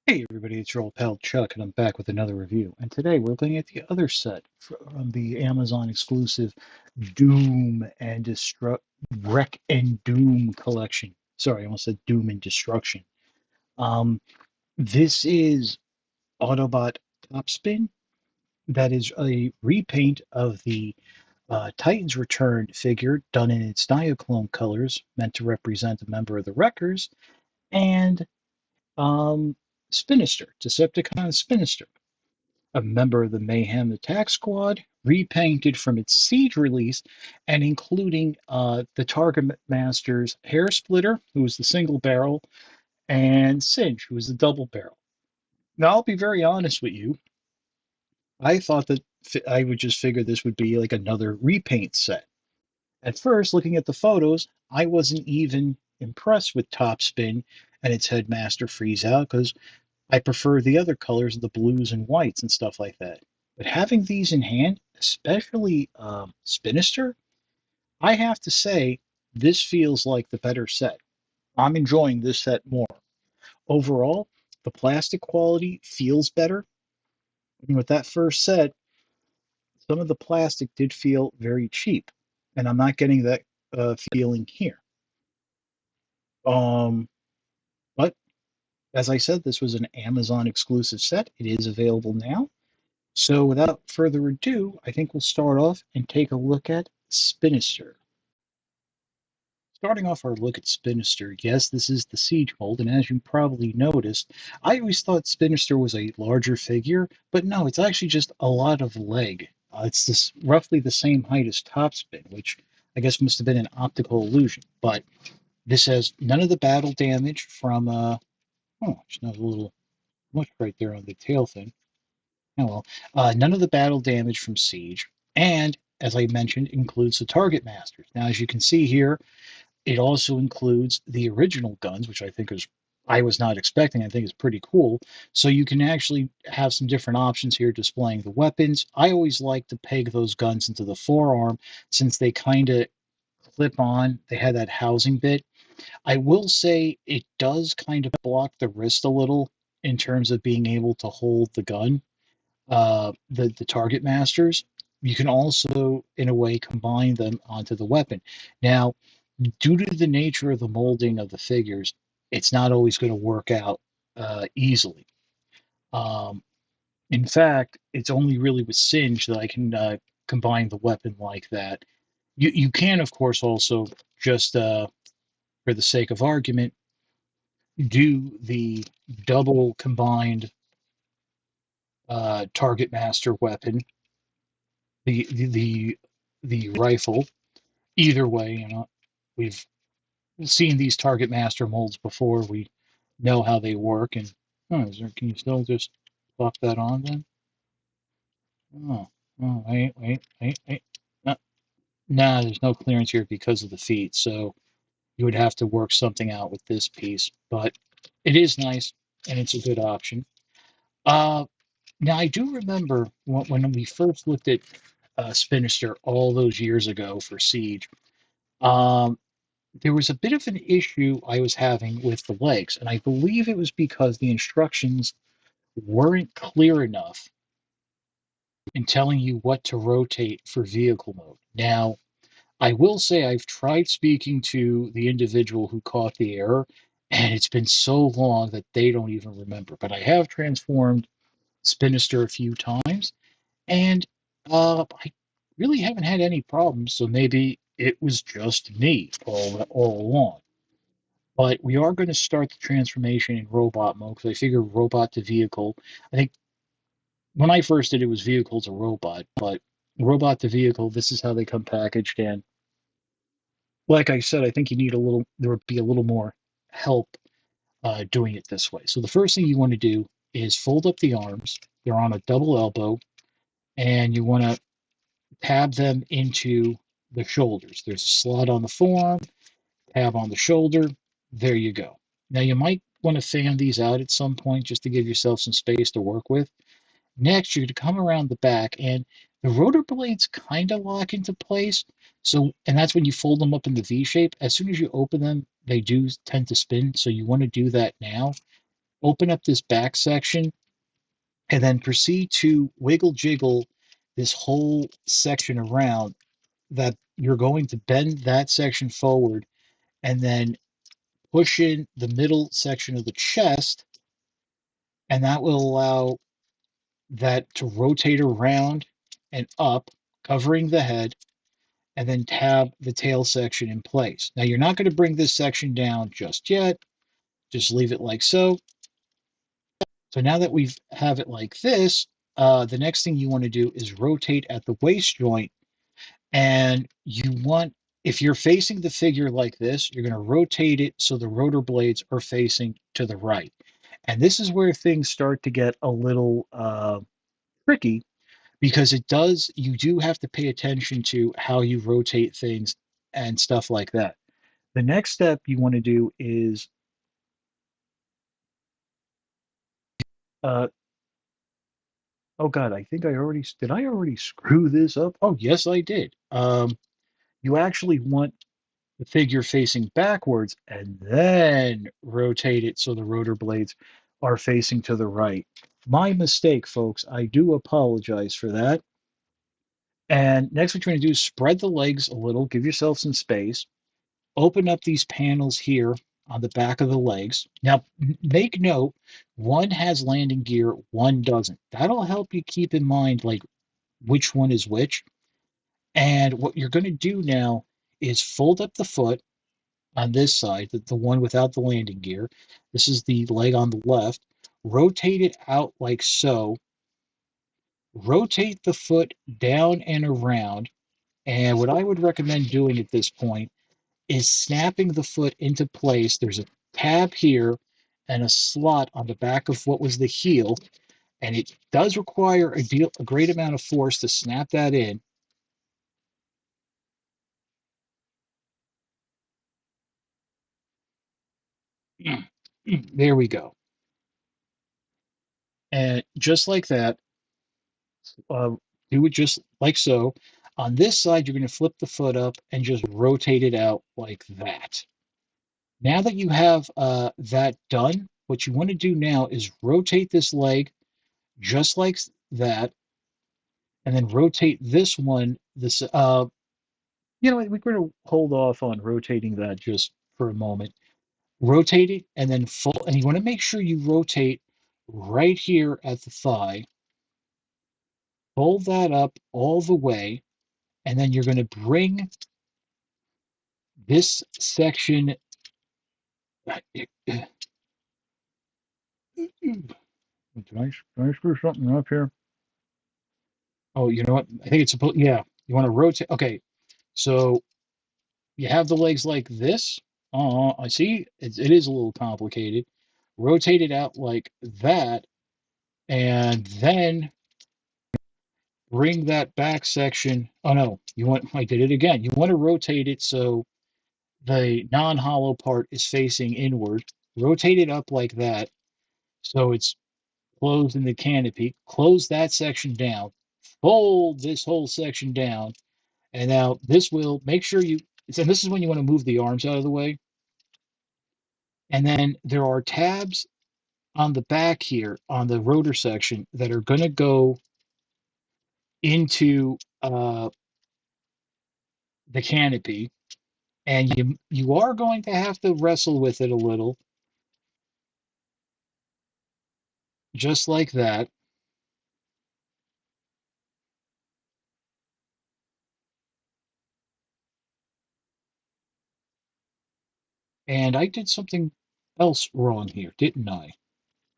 Hey everybody, it's your old pal Chuck, and I'm back with another review. And today we're looking at the other set from the Amazon exclusive Doom and Destruct Wreck and Doom collection. Sorry, I almost said Doom and Destruction. Um, this is Autobot Topspin. That is a repaint of the Titan's Return figure done in its Diaclone colors, meant to represent a member of the Wreckers, and um, Spinister, Decepticon Spinister, a member of the Mayhem Attack Squad, repainted from its Siege release, and including the Target Master's Hair Splitter, who was the single barrel, and Singe, who was the double barrel. Now, I'll be very honest with you. I thought that I would just figure this would be like another repaint set. At first, looking at the photos, I wasn't even impressed with Topspin and its Headmaster Freeze Out because I prefer the other colors, the blues and whites and stuff like that. But having these in hand, especially Spinister, I have to say this feels like the better set. I'm enjoying this set more. Overall, the plastic quality feels better. And with that first set, some of the plastic did feel very cheap, and I'm not getting that feeling here. Um, but as I said, this was an Amazon exclusive set. It is available now. So without further ado, I think we'll start off and take a look at Spinister. Starting off our look at Spinister, yes, this is the Siege mold, and as you probably noticed, I always thought Spinister was a larger figure, but no, it's actually just a lot of leg. It's this roughly the same height as Topspin, which I guess must have been an optical illusion. But this has none of the battle damage from oh, there's not a little much right there on the tail thing. Oh well, none of the battle damage from Siege, and as I mentioned, includes the target masters. Now, as you can see here, it also includes the original guns, which I was not expecting. I think is pretty cool. So you can actually have some different options here displaying the weapons. I always like to peg those guns into the forearm since they kind of clip on. They had that housing bit. I will say it does kind of block the wrist a little in terms of being able to hold the gun, the target masters. You can also, in a way, combine them onto the weapon. Now, due to the nature of the molding of the figures, it's not always going to work out easily. Um, in fact, it's only really with Singe that I can combine the weapon like that. You can, of course, also just for the sake of argument, do the double combined target master weapon, the the rifle. Either way, we've seen these target master molds before. We know how they work. And can you still just plop that on then? Oh, wait. No, nah, there's no clearance here because of the feet. So you would have to work something out with this piece. But it is nice and it's a good option. Uh, Now I do remember when we first looked at Spinister all those years ago for Siege. Um, there was a bit of an issue I was having with the legs, and I believe it was because the instructions weren't clear enough in telling you what to rotate for vehicle mode. Now, I will say I've tried speaking to the individual who caught the error, and it's been so long that they don't even remember. But I have transformed Spinister a few times, and I really haven't had any problems, so maybe it was just me all along. But we are going to start the transformation in robot mode because I figure robot to vehicle. I think when I first did it was vehicle to robot, but robot to vehicle, this is how they come packaged. And like I said, I think there would be a little more help doing it this way. So the first thing you want to do is fold up the arms. They're on a double elbow, and you want to tab them into the shoulders. There's a slot on the forearm, tab on the shoulder. There you go. Now you might want to fan these out at some point just to give yourself some space to work with. Next, you're going to come around the back, and the rotor blades kind of lock into place. So, and that's when you fold them up in the V shape. As soon as you open them, they do tend to spin. So you want to do that now. Open up this back section and then proceed to wiggle jiggle this whole section around that you're going to bend that section forward and then push in the middle section of the chest, and that will allow that to rotate around and up, covering the head, and then tab the tail section in place. Now you're not going to bring this section down just yet. Just leave it like so. So now that we have it like this, the next thing you want to do is rotate at the waist joint. And you want, if you're facing the figure like this, you're going to rotate it so the rotor blades are facing to the right. And this is where things start to get a little tricky, because you do have to pay attention to how you rotate things and stuff like that. The next step you want to do is, uh, oh God, I think did I already screw this up? Oh, yes, I did. You actually want the figure facing backwards and then rotate it so the rotor blades are facing to the right. My mistake, folks. I do apologize for that. And next, what you're going to do is spread the legs a little, give yourself some space, open up these panels here on the back of the legs. Now, make note, one has landing gear, one doesn't. That'll help you keep in mind like which one is which. And what you're going to do now is fold up the foot on this side, the one without the landing gear. This is the leg on the left. Rotate it out like so. Rotate the foot down and around. And what I would recommend doing at this point is snapping the foot into place. There's a tab here and a slot on the back of what was the heel, and it does require a great amount of force to snap that in. There we go. And just like that, uh, do it just like so. On this side, you're going to flip the foot up and just rotate it out like that. Now that you have that done, what you want to do now is rotate this leg just like that, and then rotate this one. We're going to hold off on rotating that just for a moment. Rotate it, and then and you want to make sure you rotate right here at the thigh. Fold that up all the way, and then you're going to bring this section. Did I screw something up here? Oh, you know what? I think it's supposed. Yeah, you want to rotate. Okay, so you have the legs like this. Oh, I see. It is a little complicated. Rotate it out like that, and then bring that back section. Oh no, I did it again. You want to rotate it so the non-hollow part is facing inward. Rotate it up like that so it's closed in the canopy. Close that section down. Fold this whole section down. And now this will make sure and this is when you want to move the arms out of the way. And then there are tabs on the back here on the rotor section that are going to go into the canopy, and you are going to have to wrestle with it a little, just like that. And I did something else wrong here, didn't I?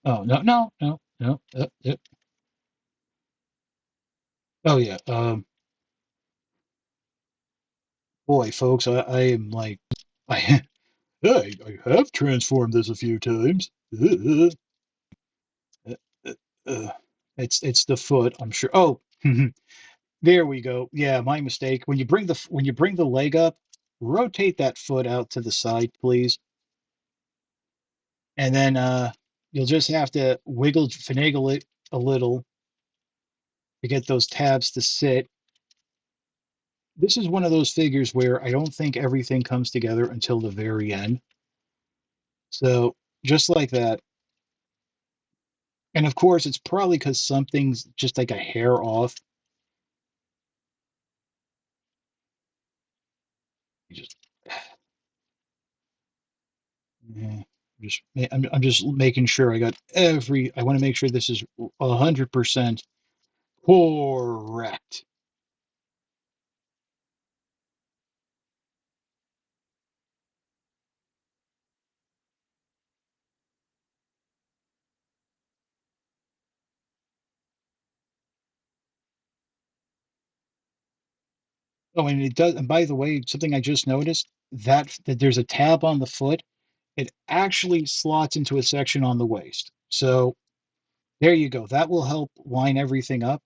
Oh, no, no, no, no. Oh yeah. Boy, folks, I am like, I I have transformed this a few times. Uh, it's the foot, I'm sure. Oh, there we go. Yeah, my mistake. When you bring the leg up, rotate that foot out to the side, please, and then you'll just have to finagle it a little to get those tabs to sit. This is one of those figures where I don't think everything comes together until the very end. So just like that. And of course, it's probably because something's just like a hair off. You just, yeah, I'm just making sure I got every. I want to make sure this is 100% correct. Oh, and it does. And by the way, something I just noticed that there's a tab on the foot. It actually slots into a section on the waist. So there you go. That will help line everything up.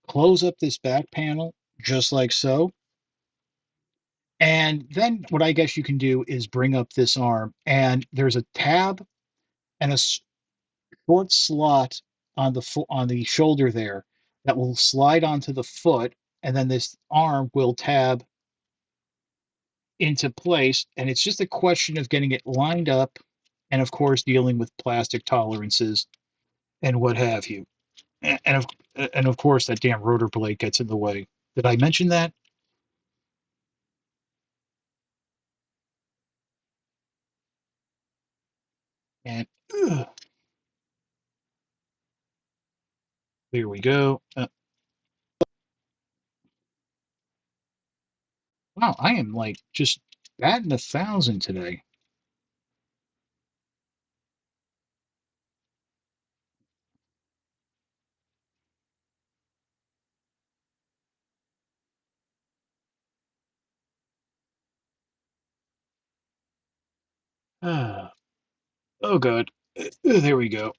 Close up this back panel just like so. And then what I guess you can do is bring up this arm, and there's a tab and a short slot on the foot on the shoulder there that will slide onto the foot, and then this arm will tab into place. And it's just a question of getting it lined up, and of course dealing with plastic tolerances and what have you. And of course that damn rotor blade gets in the way. Did I mention that? And there we go. Wow, I am like just batting 1,000 today. Ah, oh, good. There we go.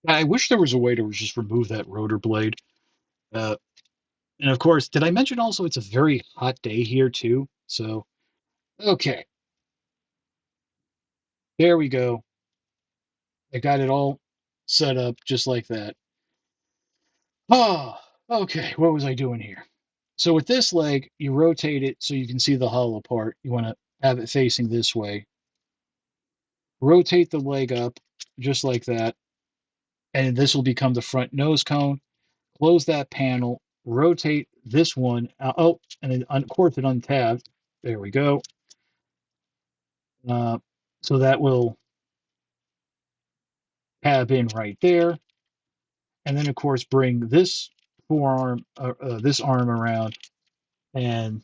I wish there was a way to just remove that rotor blade. Uh, and of course, did I mention also it's a very hot day here too? So, okay, there we go. I got it all set up just like that. Oh, okay. What was I doing here? So with this leg, you rotate it so you can see the hollow part. You want to have it facing this way. Rotate the leg up just like that, and this will become the front nose cone. Close that panel, rotate this one. Oh, and then of course it untabbed. There we go. Uh, so that will tab in right there. And then of course bring this forearm, this arm around, and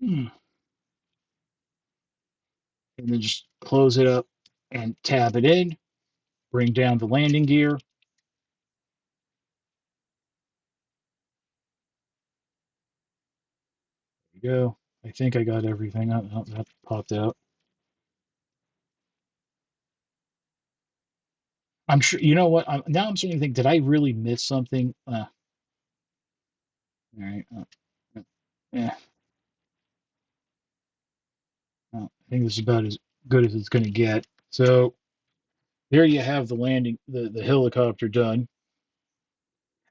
and then just close it up and tab it in. Bring down the landing gear. There we go. I think I got everything. Oh, that popped out. I'm sure. You know what? Now I'm starting to think. Did I really miss something? All right. Yeah. I think this is about as good as it's going to get. So there you have the landing, the helicopter done.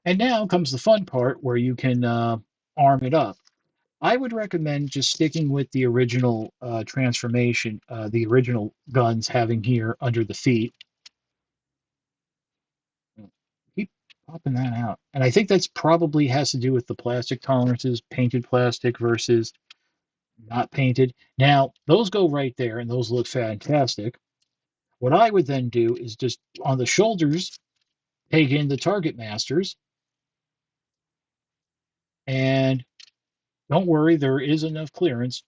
And now comes the fun part where you can arm it up. I would recommend just sticking with the original transformation, the original guns having here under the feet. Keep popping that out. And I think that's probably has to do with the plastic tolerances, painted plastic versus not painted. Now, those go right there and those look fantastic. What I would then do is just on the shoulders, take in the target masters, and don't worry, there is enough clearance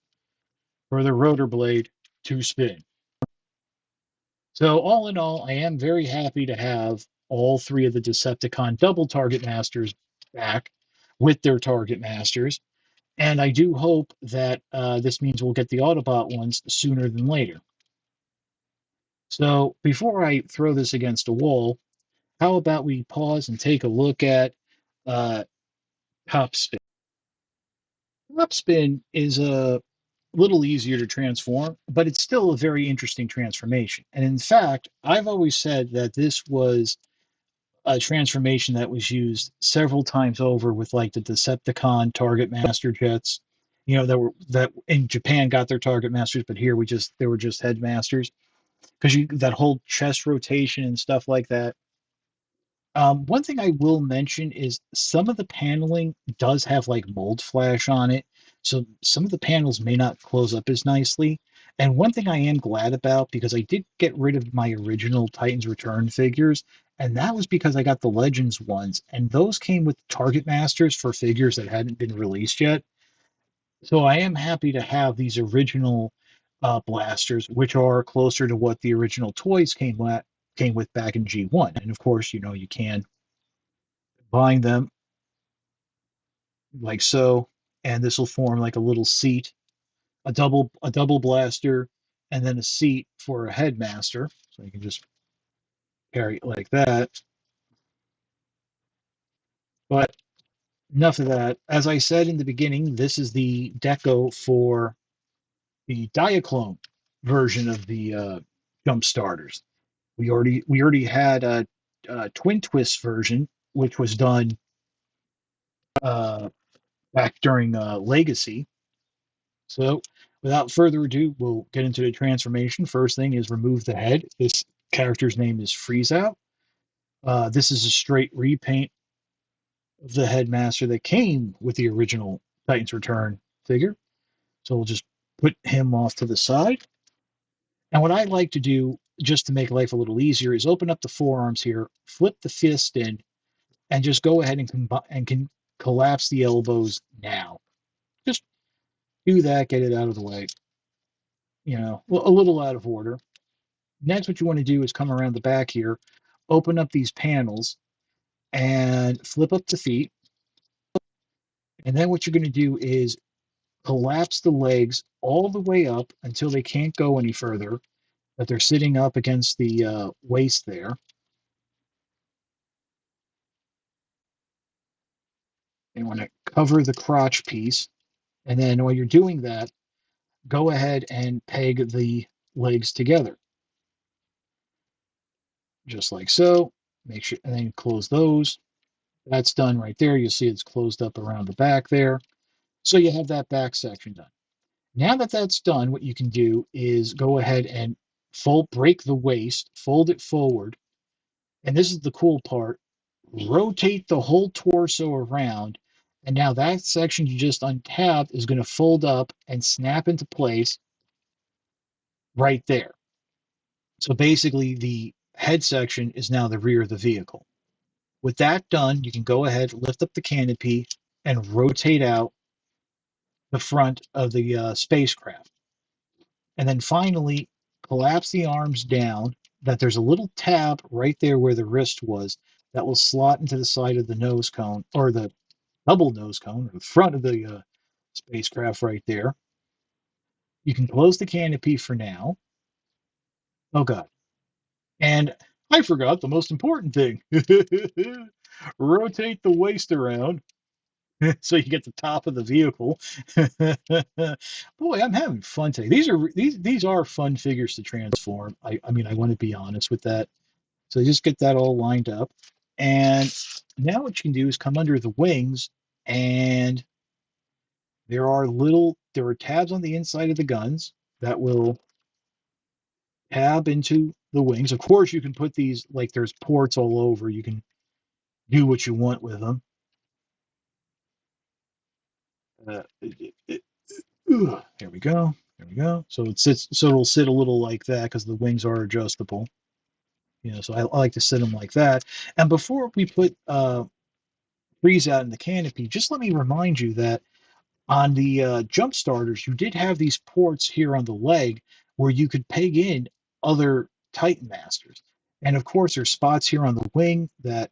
for the rotor blade to spin. So, all in all, I am very happy to have all three of the Decepticon double target masters back with their target masters. And I do hope that this means we'll get the Autobot ones sooner than later. So, before I throw this against a wall, how about we pause and take a look at uh, Topspin? Topspin is a little easier to transform, but it's still a very interesting transformation. And in fact, I've always said that this was a transformation that was used several times over with like the Decepticon Target Master jets. You know, that in Japan got their Target Masters, but here we just they were just Headmasters because you that whole chest rotation and stuff like that. One thing I will mention is some of the paneling does have like mold flash on it, so some of the panels may not close up as nicely. And one thing I am glad about because I did get rid of my original Titans Return figures, and that was because I got the Legends ones, and those came with Target Masters for figures that hadn't been released yet. So I am happy to have these original blasters, which are closer to what the original toys came with back in G1. And of course, you know you can bind them like so, and this will form like a little seat, a double blaster, and then a seat for a headmaster. So you can just carry it like that. But enough of that. As I said in the beginning, this is the deco for the Diaclone version of the jump starters. We already had a Twin Twist version, which was done uh, back during Legacy. So, without further ado, we'll get into the transformation. First thing is remove the head. This character's name is Freeze Out. This is a straight repaint of the headmaster that came with the original Titans Return figure. So we'll just put him off to the side. And what I like to do, just to make life a little easier, is open up the forearms here, flip the fist in, and just go ahead and can collapse the elbows now. Just do that, get it out of the way. You know, a little out of order. Next, what you want to do is come around the back here, open up these panels, and flip up the feet. And then what you're going to do is collapse the legs all the way up until they can't go any further, that they're sitting up against the waist there. You want to cover the crotch piece. And then while you're doing that, go ahead and peg the legs together, just like so. Make sure, and then close those. That's done right there. You'll see it's closed up around the back there. So you have that back section done. Now that that's done, what you can do is go ahead and break the waist, fold it forward, and this is the cool part. Rotate the whole torso around, and now that section you just untapped is going to fold up and snap into place right there. So basically, the head section is now the rear of the vehicle. With that done, you can go ahead, lift up the canopy, and rotate out the front of the spacecraft. And then finally, collapse the arms down, that there's a little tab right there where the wrist was that will slot into the side of the nose cone, or the double nose cone, or the front of the spacecraft right there. You can close the canopy for now. Oh, God. And I forgot the most important thing. Rotate the waist around so you get the top of the vehicle. Boy, I'm having fun today. These are fun figures to transform. I mean, I want to be honest with that. So just get that all lined up. And now what you can do is come under the wings, and there are tabs on the inside of the guns that will tab into the wings. Of course, you can put these, like, there's ports all over. You can do what you want with them. There we go. There we go. So it sits. So it'll sit a little like that because the wings are adjustable. You know, so I like to sit them like that. And before we put Freeze out in the canopy, just let me remind you that on the jump starters, you did have these ports here on the leg where you could peg in other Titan Masters. And of course, there's spots here on the wing that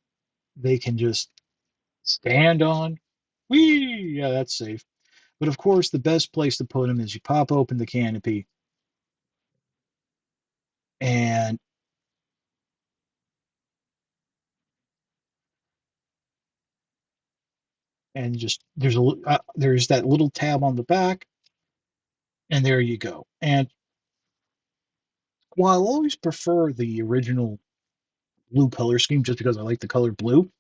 they can just stand on. Whee! Yeah, that's safe. But of course, the best place to put them is you pop open the canopy, and just there's that little tab on the back, and there you go. And while I'll always prefer the original blue color scheme just because I like the color blue.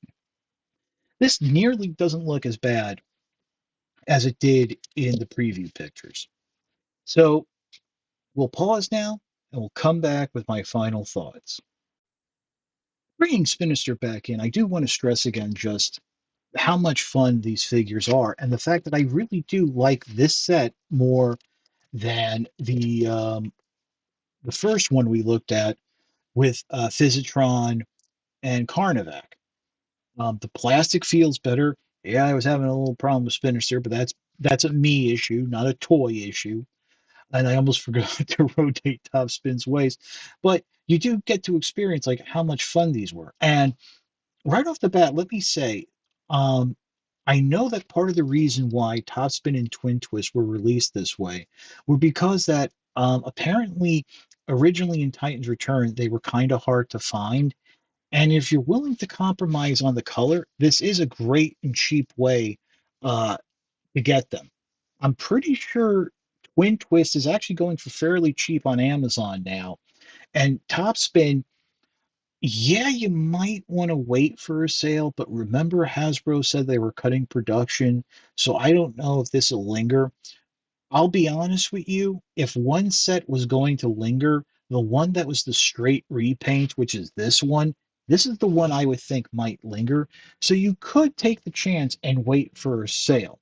This nearly doesn't look as bad as it did in the preview pictures. So we'll pause now and we'll come back with my final thoughts. Bringing Spinister back in, I do want to stress again just how much fun these figures are and the fact that I really do like this set more than the first one we looked at with Physitron and Carnivac. The plastic feels better. Yeah, I was having a little problem with Spinister, but that's a me issue, not a toy issue. And I almost forgot to rotate Topspin's waist. But you do get to experience like how much fun these were. And right off the bat, let me say, um, I know that part of the reason why Topspin and Twin Twist were released this way were because that apparently originally in Titan's Return they were kind of hard to find. And if you're willing to compromise on the color, this is a great and cheap way uh, to get them. I'm pretty sure Twin Twist is actually going for fairly cheap on Amazon now. And Topspin, yeah, you might want to wait for a sale, but remember Hasbro said they were cutting production, so I don't know if this will linger. I'll be honest with you, if one set was going to linger, the one that was the straight repaint, which is this is the one I would think might linger. So you could take the chance and wait for a sale.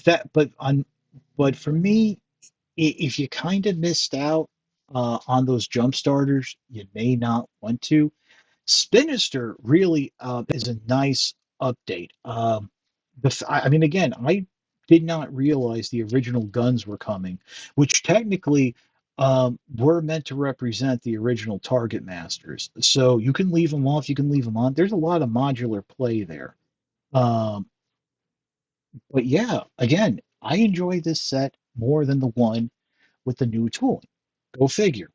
But for me, if you kind of missed out on those jump starters, you may not want to. Spinister really is a nice update. I mean, again, I did not realize the original guns were coming, which technically were meant to represent the original Target Masters. So you can leave them off, you can leave them on. There's a lot of modular play there. Um, but yeah, again, I enjoy this set more than the one with the new tooling. Go figure.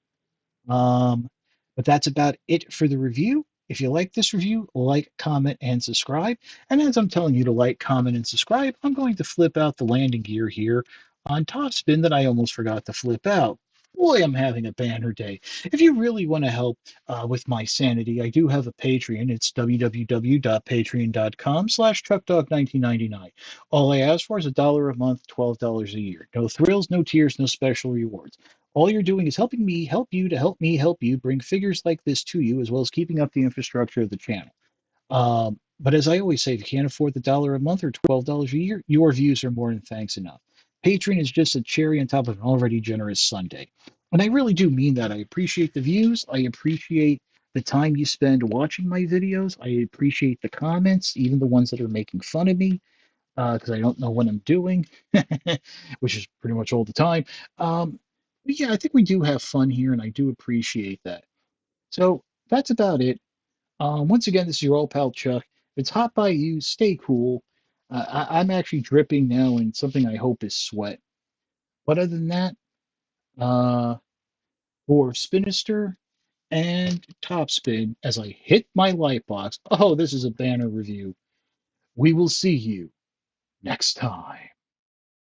Um, but that's about it for the review. If you like this review, like, comment, and subscribe. And as I'm telling you to like, comment, and subscribe, I'm going to flip out the landing gear here on Topspin that I almost forgot to flip out. Boy, I'm having a banner day. If you really want to help with my sanity, I do have a Patreon. It's www.patreon.com/truckdog1999. All I ask for is $1 a month, $12 a year. No thrills, no tears, no special rewards. All you're doing is helping me help you to help me help you bring figures like this to you, as well as keeping up the infrastructure of the channel. But as I always say, if you can't afford the $1 a month or $12 a year, your views are more than thanks enough. Patreon is just a cherry on top of an already generous Sunday. And I really do mean that. I appreciate the views. I appreciate the time you spend watching my videos. I appreciate the comments, even the ones that are making fun of me, because I don't know what I'm doing, which is pretty much all the time. But yeah, I think we do have fun here, and I do appreciate that. So that's about it. Once again, this is your old pal Chuck. If it's hot by you, stay cool. I'm actually dripping now in something I hope is sweat. But other than that, uh, for Spinister and Topspin, as I hit my light box, oh, this is a banner review. We will see you next time.